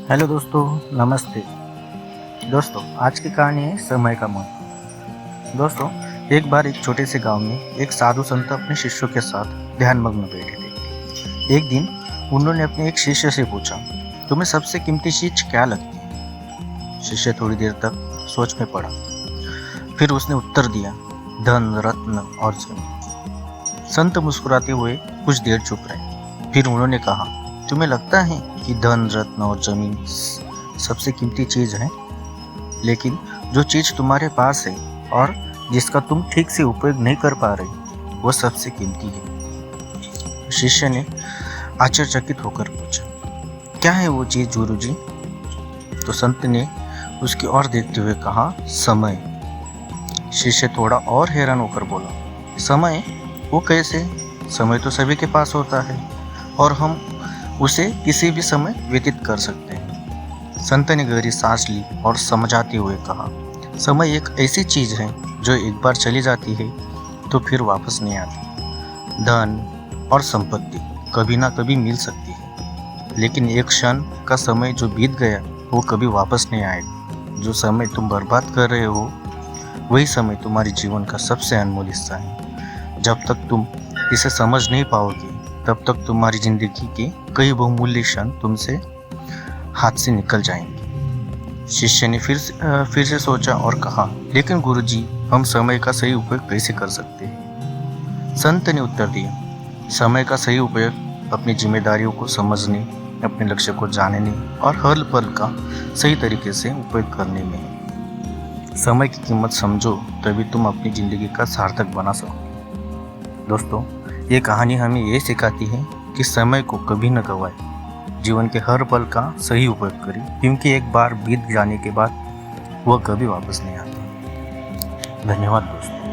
Hello दोस्तों, नमस्ते। दोस्तों, आज की कहानी है समय का महत्व। दोस्तों, एक बार एक छोटे से गांव में एक साधु संत अपने शिष्यों के साथ ध्यानमग्न बैठे थे। एक दिन उन्होंने अपने एक शिष्य से पूछा, तुम्हें सबसे कीमती चीज क्या लगती है? शिष्य थोड़ी देर तक सोच में पड़ा। फिर उसने उत्तर दिया, धन, रत्न और जमीन। संत मुस्कुराते हुए कुछ देर चुप रहे। फिर उन्होंने कहा, तुम्हें लगता है कि धन, रत्न और जमीन सबसे कीमती चीज है, लेकिन जो चीज तुम्हारे पास है और जिसका तुम ठीक से उपयोग नहीं कर पा रहे, वो सबसे कीमती है। शिष्य ने आश्चर्यचकित होकर पूछा, क्या है वो चीज गुरुजी? तो संत ने उसकी ओर देखते हुए कहा, समय। शिष्य थोड़ा और हैरान होकर बोला, समय? वो कैसे? समय तो सभी के पास होता है और हम उसे किसी भी समय व्यतीत कर सकते हैं। संत ने गहरी सांस ली और समझाते हुए कहा, समय एक ऐसी चीज है जो एक बार चली जाती है तो फिर वापस नहीं आती। धन और संपत्ति कभी ना कभी मिल सकती है, लेकिन एक क्षण का समय जो बीत गया वो कभी वापस नहीं आएगा। जो समय तुम बर्बाद कर रहे हो, वही समय तुम्हारे जीवन का सबसे अनमोल हिस्सा है। जब तक तुम इसे समझ नहीं पाओगे, तब तक तुम्हारी जिंदगी के कई बहुमूल्य क्षण तुमसे हाथ से निकल जाएंगे। शिष्य ने फिर से सोचा और कहा, लेकिन गुरुजी, हम समय का सही उपयोग कैसे कर सकते हैं? संत ने उत्तर दिया, समय का सही उपयोग अपनी जिम्मेदारियों को समझने, अपने लक्ष्य को जानने और हर पल का सही तरीके से उपयोग करने में है। समय की कीमत समझो, तभी तुम अपनी जिंदगी का सार्थक बना सको। दोस्तों, ये कहानी हमें ये सिखाती है कि समय को कभी न गंवाएं। जीवन के हर पल का सही उपयोग करें, क्योंकि एक बार बीत जाने के बाद वह कभी वापस नहीं आते। धन्यवाद दोस्तों।